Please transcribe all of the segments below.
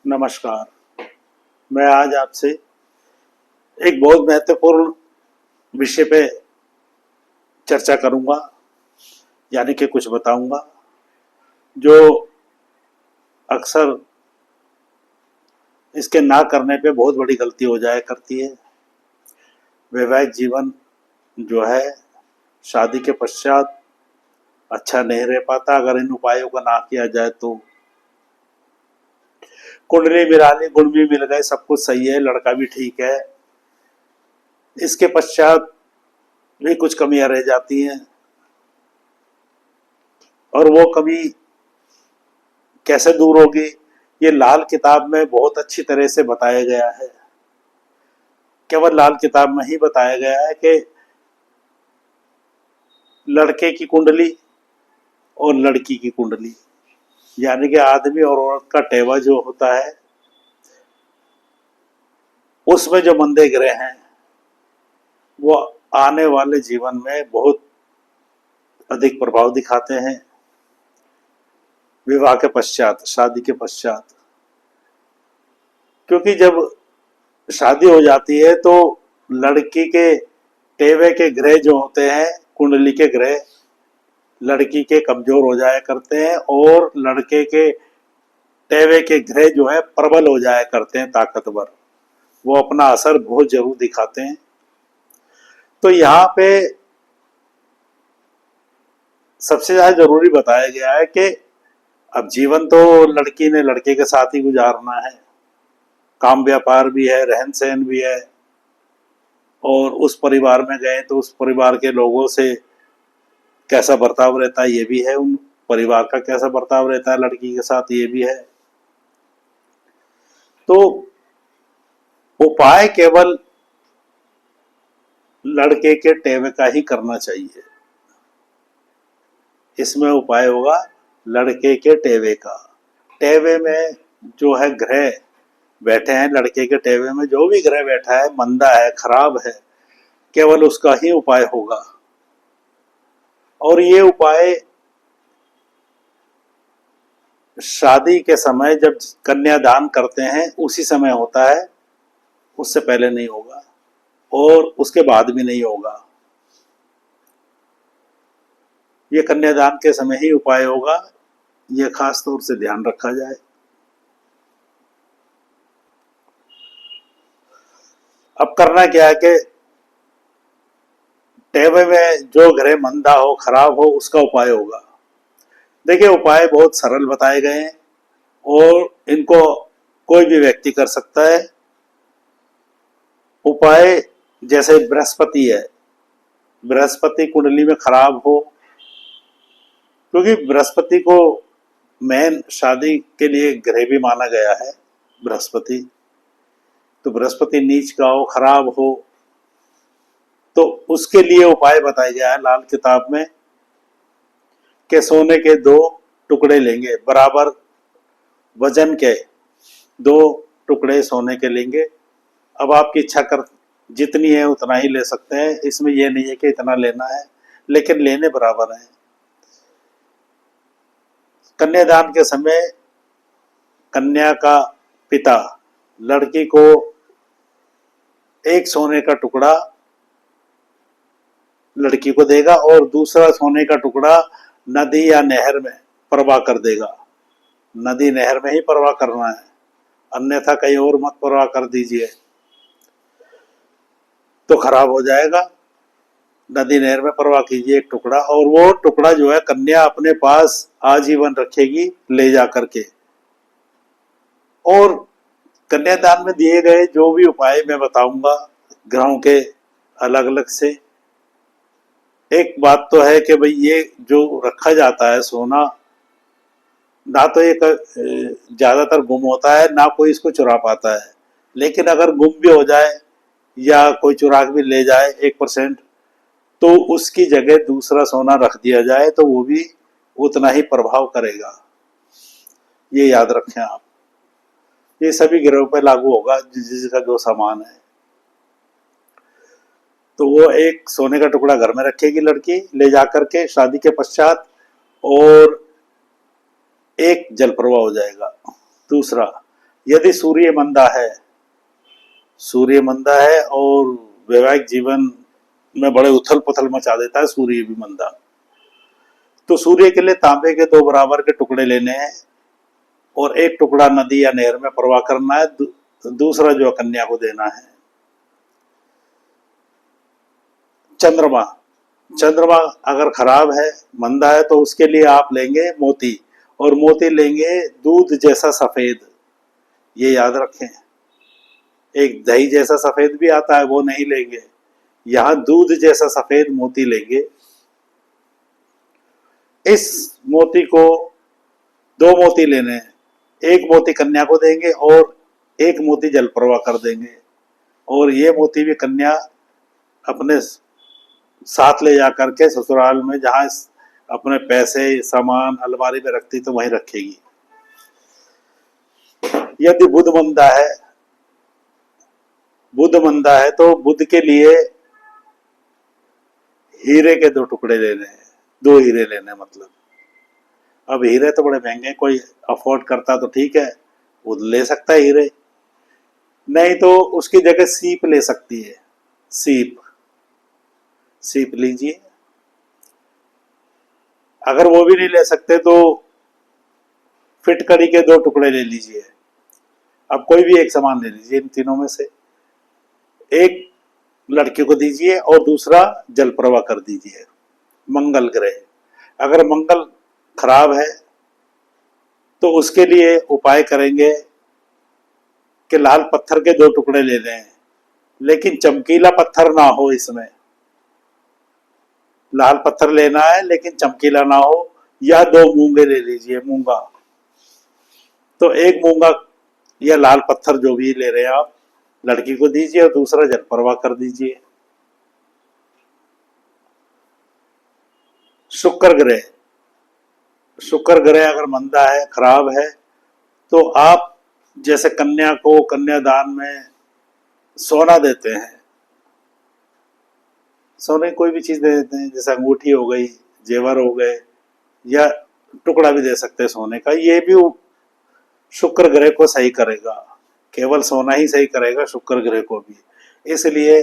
नमस्कार। मैं आज आपसे एक बहुत महत्वपूर्ण विषय पे चर्चा करूंगा, यानी कि कुछ बताऊंगा जो अक्सर इसके ना करने पे बहुत बड़ी गलती हो जाया करती है। वैवाहिक जीवन जो है शादी के पश्चात अच्छा नहीं रह पाता अगर इन उपायों का ना किया जाए तो। कुंडली मिला ली, गुण भी मिल गए, सब कुछ सही है, लड़का भी ठीक है, इसके पश्चात भी कुछ कमियां रह जाती हैं। और वो कमी कैसे दूर होगी, ये लाल किताब में बहुत अच्छी तरह से बताया गया है। केवल लाल किताब में ही बताया गया है कि लड़के की कुंडली और लड़की की कुंडली, यानी कि आदमी और औरत का टेवा जो होता है, उसमें जो मंदे ग्रह हैं वो आने वाले जीवन में बहुत अधिक प्रभाव दिखाते हैं। विवाह के पश्चात, शादी के पश्चात, क्योंकि जब शादी हो जाती है तो लड़की के टेवे के ग्रह जो होते हैं, कुंडली के ग्रह लड़की के कमजोर हो जाया करते हैं और लड़के के टेवे के ग्रह जो है प्रबल हो जाया करते हैं, ताकतवर। वो अपना असर बहुत जरूर दिखाते हैं। तो यहाँ पे सबसे ज्यादा जरूरी बताया गया है कि अब जीवन तो लड़की ने लड़के के साथ ही गुजारना है, काम व्यापार भी है, रहन सहन भी है, और उस परिवार में गए तो उस परिवार के लोगों से कैसा बर्ताव रहता है ये भी है, उन परिवार का कैसा बर्ताव रहता है लड़की के साथ ये भी है। तो उपाय केवल लड़के के टेवे का ही करना चाहिए। इसमें उपाय होगा लड़के के टेवे का। टेवे में जो है ग्रह बैठे हैं, लड़के के टेवे में जो भी ग्रह बैठा है, मंदा है, खराब है, केवल उसका ही उपाय होगा। और ये उपाय शादी के समय जब कन्यादान करते हैं उसी समय होता है, उससे पहले नहीं होगा और उसके बाद भी नहीं होगा। ये कन्यादान के समय ही उपाय होगा, ये खास तौर से ध्यान रखा जाए। अब करना क्या है कि टेवे में जो ग्रह मंदा हो, खराब हो, उसका उपाय होगा। देखिए, उपाय बहुत सरल बताए गए हैं और इनको कोई भी व्यक्ति कर सकता है। उपाय जैसे बृहस्पति है, बृहस्पति कुंडली में खराब हो, क्योंकि बृहस्पति को मेन शादी के लिए ग्रह भी माना गया है बृहस्पति। तो बृहस्पति नीच का हो, खराब हो, तो उसके लिए उपाय बताया गया है लाल किताब में कि सोने के 2 टुकड़े लेंगे, बराबर वजन के 2 टुकड़े सोने के लेंगे। अब आपकी इच्छा कर जितनी है उतना ही ले सकते हैं, इसमें यह नहीं है कि इतना लेना है, लेकिन लेने बराबर है। कन्यादान के समय कन्या का पिता लड़की को एक सोने का टुकड़ा लड़की को देगा और दूसरा सोने का टुकड़ा नदी या नहर में प्रवाह कर देगा। नदी नहर में ही प्रवाह करना है, अन्यथा कहीं और मत प्रवाह कर दीजिए तो खराब हो जाएगा। नदी नहर में प्रवाह कीजिए एक टुकड़ा, और वो टुकड़ा जो है कन्या अपने पास आजीवन रखेगी ले जा करके। और कन्यादान में दिए गए जो भी उपाय मैं बताऊंगा ग्रहों के अलग अलग से, एक बात तो है कि भाई ये जो रखा जाता है सोना, ना तो ये ज्यादातर गुम होता है, ना कोई इसको चुरा पाता है। लेकिन अगर गुम भी हो जाए या कोई चुरा भी ले जाए 1%, तो उसकी जगह दूसरा सोना रख दिया जाए तो वो भी उतना ही प्रभाव करेगा। ये याद रखें आप। ये सभी ग्रहों पर लागू होगा जिसका जो सामान है। तो वो एक सोने का टुकड़ा घर में रखेगी लड़की ले जाकर के शादी के पश्चात, और एक जल प्रवाह हो जाएगा। दूसरा, यदि सूर्य मंदा है और वैवाहिक जीवन में बड़े उथल पुथल मचा देता है, सूर्य भी मंदा, तो सूर्य के लिए तांबे के 2 बराबर के टुकड़े लेने हैं और एक टुकड़ा नदी या नहर में प्रवाह करना है, दूसरा जो कन्या को देना है। चंद्रमा चंद्रमा अगर खराब है, मंदा है, तो उसके लिए आप लेंगे मोती, और मोती लेंगे दूध जैसा सफेद। ये याद रखें, एक दही जैसा सफेद भी आता है, वो नहीं लेंगे, यहां दूध जैसा सफेद मोती लेंगे। इस मोती को 2 मोती लेने हैं, एक मोती कन्या को देंगे और एक मोती जल प्रवाह कर देंगे, और ये मोती भी कन्या अपने साथ ले जाकर के ससुराल में जहां अपने पैसे सामान अलमारी में रखती तो वहीं रखेगी। यदि बुध मंदा है तो बुध के लिए हीरे के 2 टुकड़े लेने हैं, 2 हीरे लेने मतलब। अब हीरे तो बड़े महंगे, कोई अफोर्ड करता तो ठीक है, वो ले सकता है हीरे, नहीं तो उसकी जगह सीप ले सकती है। सीप लीजिए। अगर वो भी नहीं ले सकते तो फिटकड़ी के 2 टुकड़े ले लीजिए। अब कोई भी एक सामान ले लीजिए इन तीनों में से, एक लड़के को दीजिए और दूसरा जल प्रवाह कर दीजिए। मंगल ग्रह, अगर मंगल खराब है तो उसके लिए उपाय करेंगे कि लाल पत्थर के 2 टुकड़े ले लें, लेकिन चमकीला पत्थर ना हो इसमें। लाल पत्थर लेना है लेकिन चमकीला ना हो, या 2 मूंगे ले लीजिए, मूंगा। तो एक मूंगा या लाल पत्थर जो भी ले रहे हैं आप, लड़की को दीजिए और दूसरा जल प्रवाह कर दीजिए। शुक्र ग्रह अगर मंदा है, खराब है, तो आप जैसे कन्या को कन्यादान में सोना देते हैं, सोने कोई भी चीज दे देते हैं, जैसे अंगूठी हो गई, जेवर हो गए, या टुकड़ा भी दे सकते हैं सोने का। ये भी शुक्र ग्रह को सही करेगा, केवल सोना ही सही करेगा शुक्र ग्रह को भी। इसलिए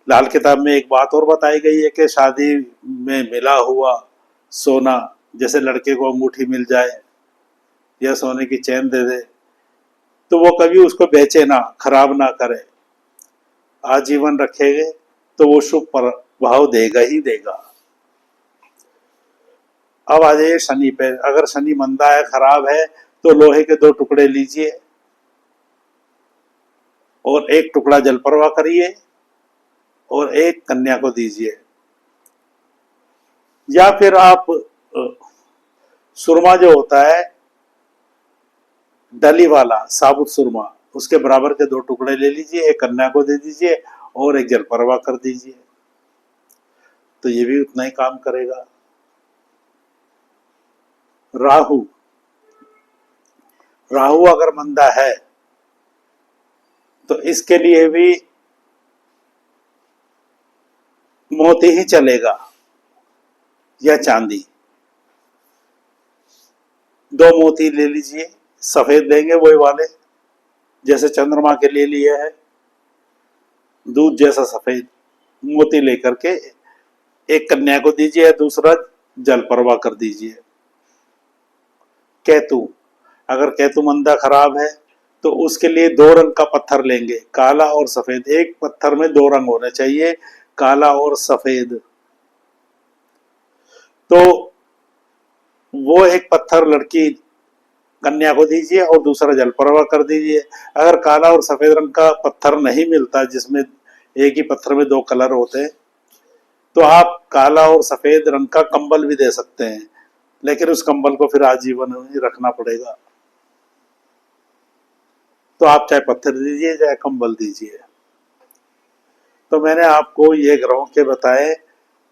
लाल किताब में एक बात और बताई गई है कि शादी में मिला हुआ सोना, जैसे लड़के को अंगूठी मिल जाए या सोने की चैन दे दे, तो वो कभी उसको बेचे ना, खराब ना करे, आजीवन रखेंगे तो वो शुभ प्रभाव देगा ही देगा। अब आ जाइए शनि पे। अगर शनि मंदा है, खराब है, तो लोहे के 2 टुकड़े लीजिए और एक टुकड़ा जल प्रवाह करिए और एक कन्या को दीजिए। या फिर आप सुरमा जो होता है डली वाला साबुत सुरमा, उसके बराबर के 2 टुकड़े ले लीजिए, एक कन्या को दे दीजिए और एक जल प्रवाह कर दीजिए, तो ये भी उतना ही काम करेगा। राहु अगर मंदा है तो इसके लिए भी मोती ही चलेगा या चांदी। 2 मोती ले लीजिए, सफेद लेंगे वही वाले जैसे चंद्रमा के लिए लिए है, दूध जैसा सफेद मोती लेकर के एक कन्या को दीजिए, दूसरा जल प्रवाह कर दीजिए। केतु, अगर केतु मंदा खराब है तो उसके लिए 2 रंग का पत्थर लेंगे, काला और सफेद। एक पत्थर में 2 रंग होने चाहिए, काला और सफेद। तो वो एक पत्थर लड़की कन्या को दीजिए और दूसरा जल प्रवाह कर दीजिए। अगर काला और सफेद रंग का पत्थर नहीं मिलता, जिसमें एक ही पत्थर में 2 कलर होते हैं, तो आप काला और सफेद रंग का कंबल भी दे सकते हैं, लेकिन उस कंबल को फिर आजीवन ही रखना पड़ेगा। तो आप चाहे पत्थर दीजिए चाहे कंबल दीजिए। तो मैंने आपको ये ग्रहों के बताए,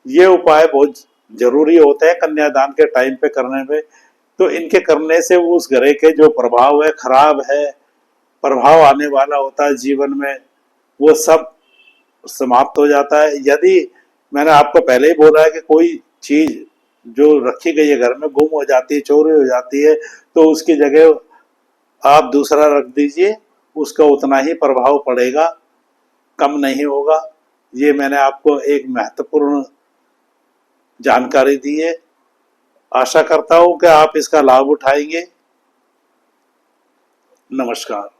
ये उपाय बहुत जरूरी होते हैं कन्यादान के टाइम पे करने में। तो इनके करने से उस ग्रह के जो प्रभाव है, खराब है, प्रभाव आने वाला होता है जीवन में, वो सब समाप्त हो जाता है। यदि मैंने आपको पहले ही बोला है कि कोई चीज जो रखी गई है घर में गुम हो जाती है, चोरी हो जाती है, तो उसकी जगह आप दूसरा रख दीजिए, उसका उतना ही प्रभाव पड़ेगा, कम नहीं होगा। ये मैंने आपको एक महत्वपूर्ण जानकारी दी है। आशा करता हूं कि आप इसका लाभ उठाएंगे। नमस्कार।